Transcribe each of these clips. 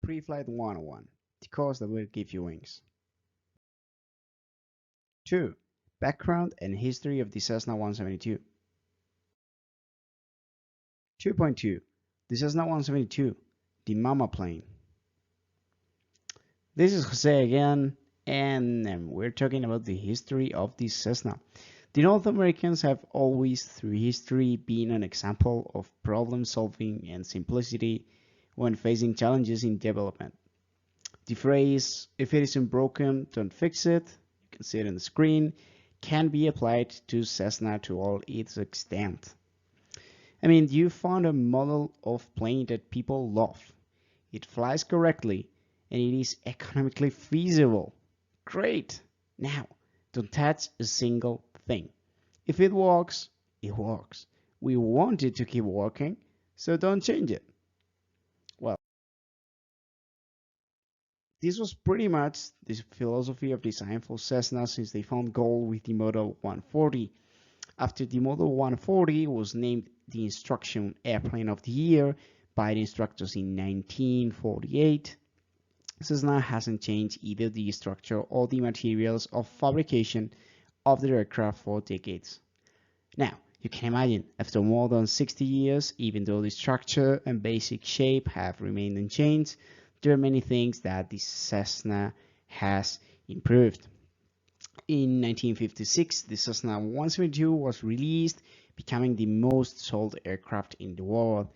Pre-Flight 101, the course that will give you wings. 2. Background and history of the Cessna 172. 2.2. The Cessna 172, the mama plane. This is Jose again, and we're talking about the history of the Cessna. The North Americans have always, through history, been an example of problem solving and simplicity when facing challenges in development. The phrase, if it isn't broken, don't fix it, you can see it on the screen, can be applied to Cessna to all its extent. I mean, you found a model of plane that people love. It flies correctly, and it is economically feasible. Great! Now, don't touch a single thing. If it works, it works. We want it to keep working, so don't change it. Well, this was pretty much the philosophy of design for Cessna since they found gold with the Model 140. After the Model 140 was named the Instruction Airplane of the Year by the instructors in 1948, Cessna hasn't changed either the structure or the materials of fabrication of the aircraft for decades. Now, you can imagine, after more than 60 years, even though the structure and basic shape have remained unchanged, there are many things that the Cessna has improved. In 1956, the Cessna 172 was released, becoming the most sold aircraft in the world.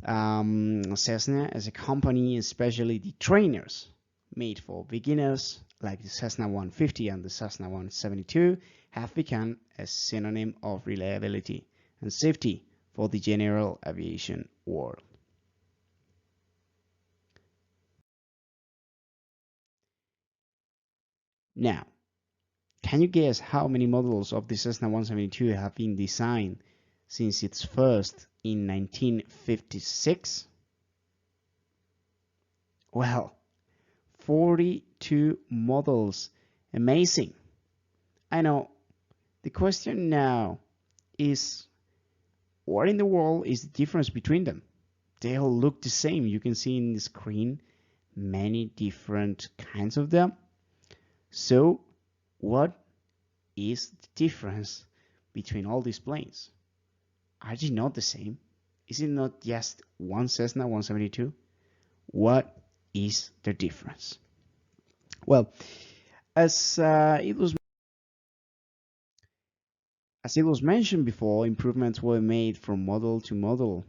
Cessna as a company, especially the trainers made for beginners like the Cessna 150 and the Cessna 172, have become a synonym of reliability and safety for the general aviation world. Now, can you guess how many models of the Cessna 172 have been designed since its first in 1956? Well, 42 models. Amazing. I know. The question now is, what in the world is the difference between them? They all look the same. You can see in the screen many different kinds of them. So, what is the difference between all these planes? Are they not the same? Is it not just one Cessna 172? What is the difference? Well, as it was mentioned before, improvements were made from model to model.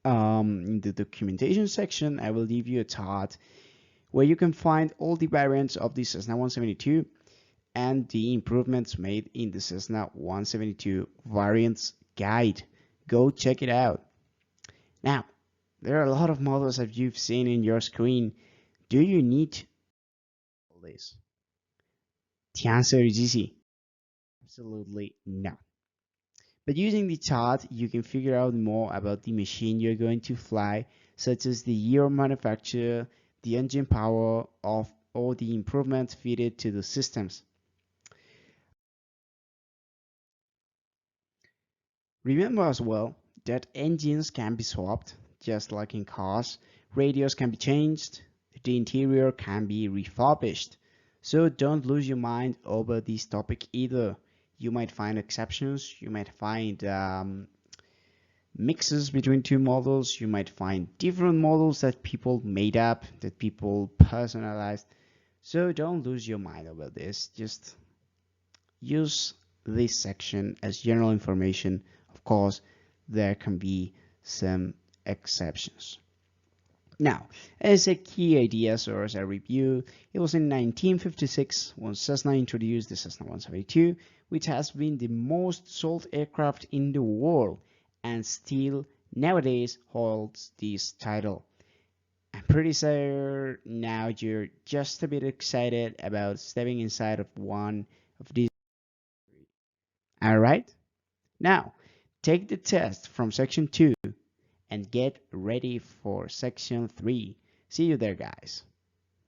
In the documentation section, I will leave you a chart where you can find all the variants of the Cessna 172 and the improvements made in the Cessna 172 variants guide. Go check it out. Now, there are a lot of models that you've seen in your screen. Do you need all this? The answer is easy. Absolutely not. But using the chart, you can figure out more about the machine you're going to fly, such as the year of manufacture, the engine power of all the improvements fitted to the systems. Remember as well that engines can be swapped, just like in cars. Radios can be changed, the interior can be refurbished. So don't lose your mind over this topic either. You might find exceptions, you might find mixes between two models, you might find different models that people made up, that people personalized. So don't lose your mind over this. Just use this section as general information. Of course, there can be some exceptions. Now, as a key ideas or as a review, it was in 1956 when Cessna introduced the Cessna 172, which has been the most sold aircraft in the world and still nowadays holds this title. I'm pretty sure now you're just a bit excited about stepping inside of one of these. Alright? Now, take the test from section 2 and get ready for section 3. See you there, guys.